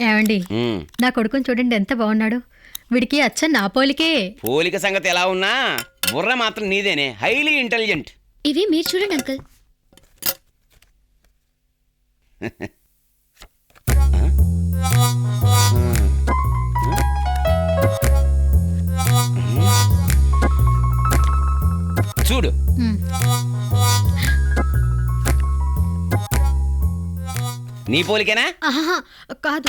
ఏమండి నా కొడుకుని చూడండి ఎంత బాగున్నాడు. వీడికి అచ్చ నా పోలికే. పోలిక సంగతి ఎలా ఉన్నా బుర్ర మాత్రం నీదేనే, హైలీ ఇంటెలిజెంట్. ఇవి మీరు చూడండి అంకుల్. చూడు నీ పోలికేనా? కాదు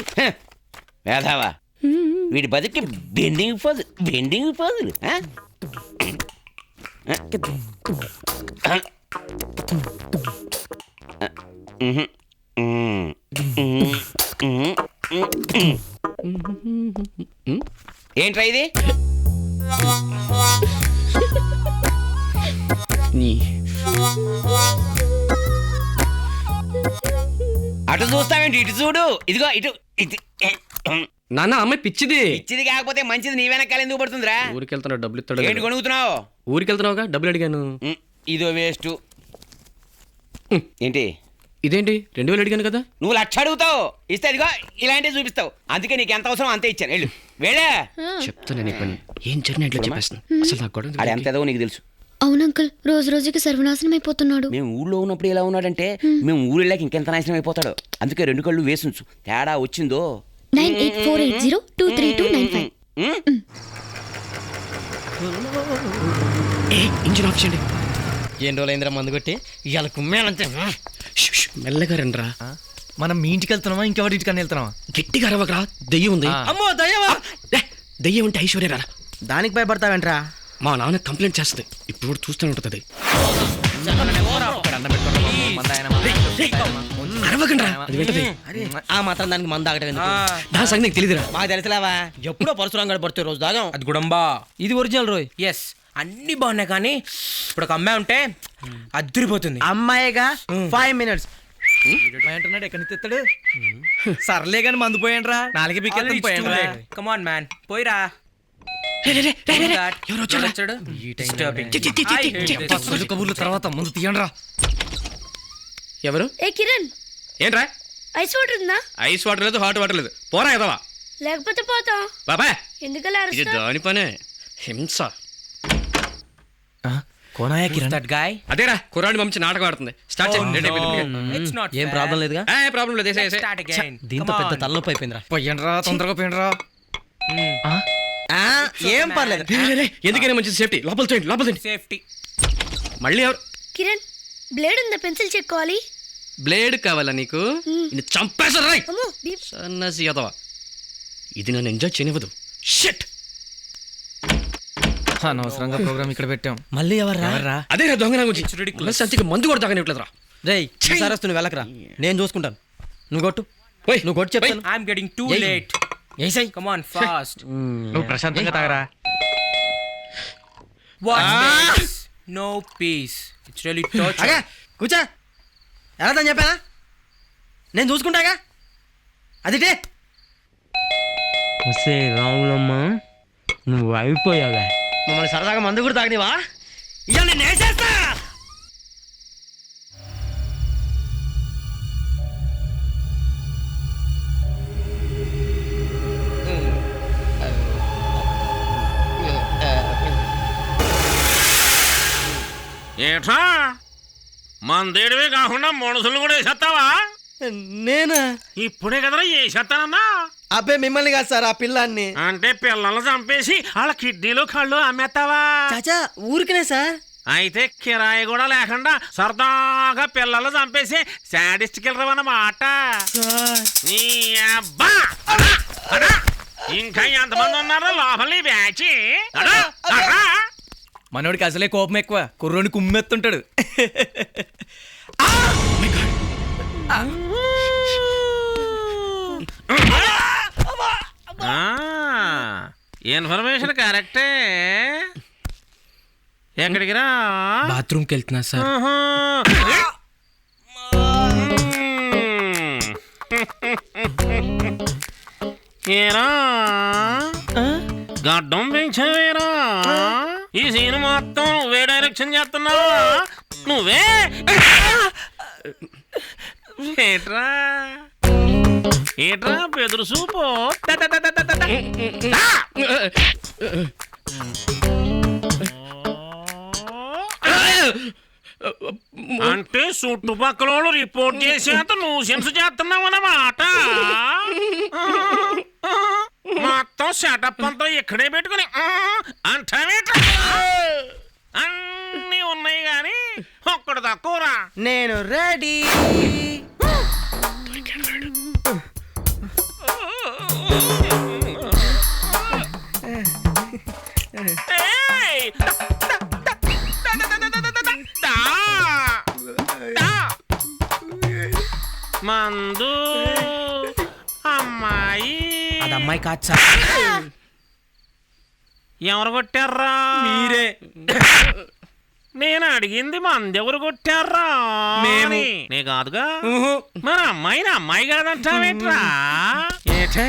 వేధావా, వీడి బతుకి బెండింగ్ పోజులు. ఏంట్రా ఇది? అటు చూస్తావేంటి, ఇటు చూడు. ఇదిగో ఇటు. నాన్న అమ్మాయి పిచ్చిది. పిచ్చిది కాకపోతే మంచిది నీ వెనకాల ఎందుకు పడుతుందిరా? ఊరికి వెళ్తున్నావు, డబ్బులు ఇస్తాడు. ఏంటి కొనుగుతున్నావు? ఊరికి వెళ్తున్నావుగా, డబ్బులు అడిగాను. ఇదో వేస్ట్. ఏంటి ఇదేంటి 2000 అడిగాను కదా? నువ్వు 1,00,000 అడుగుతావు, ఇస్తే ఇదిగో ఇలాంటివి చూపిస్తావు. అందుకే నీకు ఎంత అవసరం అంతే ఇచ్చాను. వెళ్ళు వెళ్ళే. చెప్తాను నీ పని ఏం జరిగినా ఇట్లా చెప్పేస్తాను. అసలు నాకు గొడవ అది ఎంత ఏదో నీకు తెలుసు. అవును అంకుల్, రోజు రోజుకి సర్వనాశనం అయిపోతున్నాడు. మేము ఊళ్ళో ఉన్నప్పుడు ఎలా ఉన్నాడంటే మేము ఊరు వెళ్ళాక ఇంకెంత నాశనం అయిపోతాడు. అందుకే 2 కళ్ళు వేసుంచు. తేడా వచ్చిందో 9848023295. ఇంజిన్ ఆఫ్ చేయండి. ఏం రోజులైందిరా మందు కొట్టి ఇవాళ కుమ్మేనంతే. మెల్లగా రండిరా. మనం మీ ఇంటికి వెళ్తున్నామా ఇంకెవరి ఇంటికన్నా వెళ్తున్నామా? గట్టిగా అరవకరా, దెయ్యం ఉంది. అమ్మో దయ్యమా? దెయ్యం ఉంటే ఐశ్వర్య రా. దానికి భయపడతావేంట్రా? మా నాన్న కంప్లైంట్ చేస్తుంది, ఇప్పుడు కూడా చూస్తూనే ఉంటుంది. అరవకండ్రా, అది వింటది. ఆ మాత్రం దానికి మందు ఆగటం నా సంగతి నీకు తెలియదురా. మాకు తెలుసులేవా, ఎప్పుడో పరశురాం గడ పడితే రోజు దాగా. అది గుడంబా, ఇది ఒరిజినల్ రోయ్. ఎస్ అన్ని బాగున్నాయి కానీ ఇప్పుడు ఒక అమ్మాయి ఉంటే అద్దరిపోతుంది. అమ్మాయిగా 5 minutes అంటున్నాడు. ఎక్కడి నుంచి తెస్తాడు? సర్లే కానీ మందు పోయండిరా, నాలుగే పీకెళ్తాను పోయండిరా. కమాన్ మ్యాన్, పోయిరా. ఎవరు వచ్చాడు? కబుర్ల తర్వాత ముందు తీయండిరా. ఎవరు? ఏ కిరణ్, ఏంట్రా? ఐస్ వాటర్ ఉందా? ఐస్ వాటర్ లేదు, హాట్ వాటర్ లేదు. పోరా ఎదవా. లేకపోతే పోతాం. బాబా ఎందుకలా ఇది దాని పనే, హింస. కోనాయా కిరణ్? That guy. అదేరా కుర్రాడిని పంపించి నాటకం ఆడుతుంది. స్టార్ట్ చేయండి. ఇట్స్ నాట్ ఏం ప్రాబ్లం లేదుగా? ప్రాబ్లం లేదు. Start again. దీంతో పెద్ద తలనొప్పి అయిపోయిందిరా. పోయండిరా, తొందరగా పోయండిరా. ఏం పర్లేదు. ఎందుకైనా మంచిది సేఫ్టీ. లోపల చేయండి, లోపల చేయండి. సేఫ్టీ. మళ్ళీ ఎవరు? కిరణ్, బ్లేడ్ ఉందా? పెన్సిల్ చెక్కోవాలి. బ్లేడ్ కావాలా నీకు? చంపేసారు రై అమ్మో, సన్నసి యదవా. ఇది నన్ను ఎంజాయ్ చేయనివ్వదు. షిట్. అనవసరంగా ప్రోగ్రామ్ ఇక్కడ పెట్టాం. మళ్ళీ ఎవర్రా? అదే దొంగ నా గురించి సంచికి మందు కూడా తాగనివ్వట్లేదురా. రేయ్ సరస్తు నువ్వు వెళ్ళకరా, నేను చూసుకుంటాను. నువ్వు కొట్టు, నువ్వు కొట్టు చెప్తాను. I'm getting too late. Come on fast. నువ్వు ప్రశాంతంగా తాగరా. What's this? No peace. It's really torture. కూర్చో. ఎలా తను చెప్పానా? నేను చూసుకుంటాగా. అదిటే రాములమ్మ, నువ్వు అయిపోయావా? మమ్మల్ని సరదాగా మందు కూడా తాగనివా? ఇవాళ నేను వేసేస్తా. ఏట్రా మందేడివే కాకుండా మనుషులు కూడా వేసేస్తావా? నేనా? ఇప్పుడే కదరా వేసేస్తానన్నా. అబ్బే మిమ్మల్ని కాదు సార్, ఆ పిల్లాన్ని. అంటే పిల్లల్ని చంపేసి వాళ్ళ కిడ్నీలు కళ్ళు అమ్మేస్తావా? చాచా ఊరికనే సార్. అయితే కిరాయి కూడా లేకుండా సరదాగా పిల్లలు చంపేసి శాడిస్ట్ కిల్లర్ అన్నమాట. నీ అబ్బా ఇంకా ఎంతమంది ఉన్నారో లోపల బ్యాచి. మనోడికి అసలే కోపం ఎక్కువ, కుర్రోని కుమ్మెత్తుంటాడు. ఇన్ఫర్మేషన్ కరెక్టే. ఎక్కడికి రా? బాత్రూమ్కి వెళ్తున్నా సార్. ఏరా గడ్డం పెంచావేరా? ఈ సీన్ మొత్తం నువ్వే డైరెక్షన్ చేస్తున్నావా? నువ్వే ఏట్రా? ఏట్రా పెదురు సూపు అంటే చుట్టుపక్కల వాళ్ళు రిపోర్ట్ చేసేంత నువ్వు సెన్స్ చేస్తున్నావు అన్నమాట. మొత్తం సెటప్ అంతా ఇక్కడే పెట్టుకుని అంటావేట్రా? అన్నీ ఉన్నాయి గాని ఒక్కడు తక్కువరా. నేను రెడీ. ఏయ్! దా! దా! మందు అమ్మాయి అది అమ్మాయి కాదు సార్, ఎవరు కొట్టారా? మీరే. నేను అడిగింది మందెవరు కొట్టారా? మేము. నే కాదుగా. ఊహు. మన అమ్మాయిని అమ్మాయి కాదంటావేట్రా? ఏటే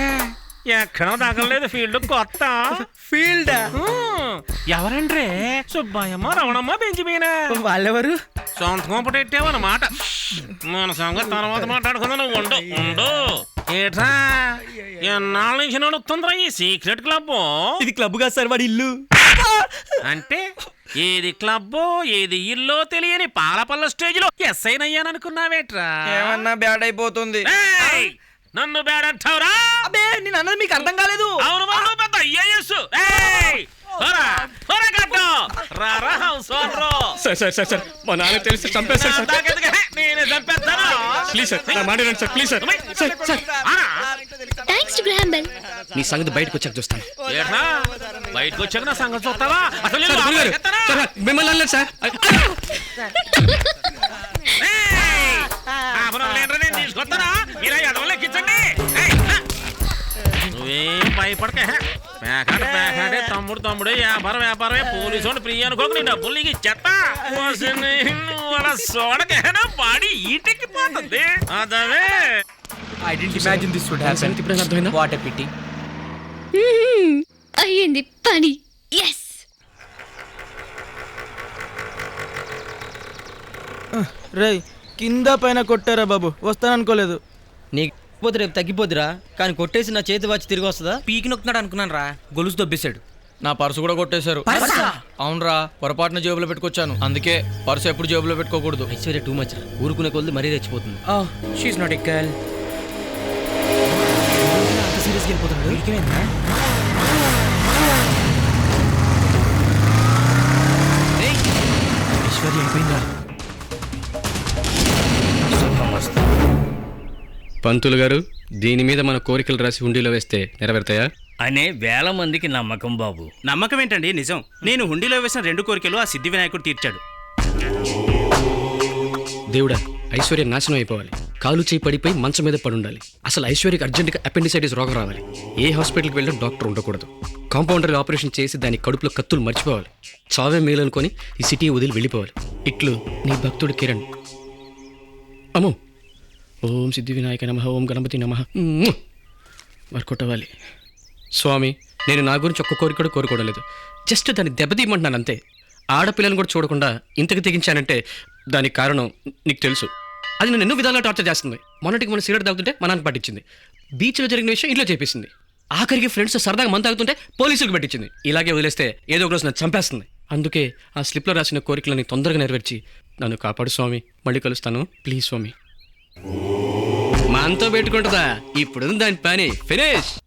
ఎక్కడో తగలేదు ఫీల్డ్ కొత్త ఫీల్డ్ ఎవరండ్రే? సుబ్బాయమ్మ, రమణమ్మ, బెంజిమీనా? వాళ్ళెవరు? సొంత కొంపటెట్టావన్నమాట. మన సంగతి తర్వాత మాట్లాడుకుందా. నువ్వు ఉండు ఉండు. ఏట్రా ఎన్నాళ్ళ నుంచి నడుస్తుందిరా ఈ సీక్రెట్ క్లబ్? ఇది క్లబ్ కాదు సార్, వాడి ఇల్లు. అంటే ఏది క్లబ్బో ఏది ఇల్లో తెలియని పాలపల్ల స్టేజ్ లో ఎస్ఐ అయ్యాననుకున్నావేట్రా? ఏమన్నా బ్యాడ్ అయిపోతుంది. ఏయ్! నన్ను బేడంటావురా? అబ్బే నేను అన్నది మీకు అర్థం కాలేదు. అవును బాబు, పెద్ద ఐఏఎస్. సార్ మా నాన్న తెలిసి చంపేస్తారు సార్. నేనే చంపేస్తాను. ప్లీజ్ సార్, నా మాట వినండి sir, please sir. Sir thanks to Graham bell. నీ సంగతి బయటకు వచ్చాక చూస్తాను. ఏట్రా బయటకు వచ్చాక నా సంగతి చూస్తావా? అసలు నేను సార్, లోపలికి గురుగారు, ఎత్తనా? సార్, మిమ్మల్ని అనలేదు సార్. ఏయ్! ఆపరం లేదురా, నేను తీసుకొస్తానా? మీరా ఎడవలు ఎక్కించండి. ఏయ్! నువ్వేం భయపడక. పేకాడే తమ్ముడే, వ్యాపారమే పోలీసు ప్రియ అనుకోక నీ డబ్బులు నీకు ఇచ్చేస్తా. నువ్వు అలా సోడకేనా body ఈటెక్కిపోతుంది. అదవే I didn't imagine this would happen. సంగతి ఇప్పుడు అర్థమైందా? What a pity. అయ్యింది పని. ఎస్. రేయ్ కింద పైన కొట్టారా బాబు, వస్తాననుకోలేదు. నీకు పోతే రేపు తగ్గిపోద్దిరా, కానీ కొట్టేసి నా చేతి వచ్చి తిరిగి వస్తుందా? పీకి నొక్కున్నాడు అనుకున్నాను రా, గొలుసు దొబ్బేశాడు. నా పర్సు కూడా కొట్టేశారు. అవునరా, పొరపాటున జేబులో పెట్టుకొచ్చాను. అందుకే పర్సు ఎప్పుడు జేబులో పెట్టుకోకూడదు. ఐశ్వర్య టూ మచ్ రా, ఊరుకునే కొద్ది మరీ రెచ్చిపోతుంది. She's not a girl. అంత సీరియస్గా వెళ్ళిపోతున్నాడు. వీడికేమైందా? ఐశ్వర్య అయిపోయిందా? పంతులు గారు, దీని మీద మన కోరికలు రాసి హుండీలో వేస్తే నెరవేరుతాయా? అనే వేల మందికి నమ్మకం బాబు. నమ్మకం ఏంటండి, నిజం. నేను హుండీలో వేసిన 2 కోరికలు ఆ సిద్ధి వినాయకుడు తీర్చాడు. దేవుడా, ఐశ్వర్య నాశనం అయిపోవాలి. కాలు చేయి పడిపోయి మంచం మీద పడుండాలి. అసలు ఐశ్వర్యకి అర్జెంటుగా అపెండిసైటిస్ రోగం రావాలి. ఏ హాస్పిటల్కి వెళ్ళినా డాక్టర్ ఉండకూడదు. కాంపౌండర్ ఆపరేషన్ చేసి దాని కడుపులో కత్తులు మర్చిపోవాలి. చావే మేలనుకొని ఈ సిటీ వదిలి వెళ్ళిపోవాలి. ఇట్లు నీ భక్తుడు కిరణ్. అమ్మో, ఓం సిద్ధి వినాయక నమః, ఓం గణపతి నమః. వర్కౌట్ అవ్వాలి. స్వామి, నేను నా గురించి ఒక్క కోరిక కూడా కోరుకోవడం లేదు. జస్ట్ దాన్ని దెబ్బతీయమంటున్నాను అంతే. ఆడపిల్లని కూడా చూడకుండా ఇంతకు తెగించానంటే దానికి కారణం నీకు తెలుసు. అది నన్ను ఎన్నో విధాలుగా టార్చర్ చేస్తుంది. మొన్నటికి మన సిగరెట్ తాగుతుంటే మా నాన్న పట్టించింది. బీచ్లో జరిగిన విషయం ఇంట్లో చేపించింది. ఆఖరికి ఫ్రెండ్స్ సరదాగా మందు తాగుతుంటే పోలీసులకు పట్టించింది. ఇలాగే వదిలేస్తే ఏదో ఒక రోజు నన్ను చంపేస్తుంది. అందుకే ఆ స్లిప్లో రాసిన కోరికలని తొందరగా నెరవేర్చి నన్ను కాపాడు స్వామి. మళ్ళీ కలుస్తాను ప్లీజ్ స్వామి. మా అంతో పెట్టుకుంటుందా? ఇప్పుడు దాని పని ఫినిష్.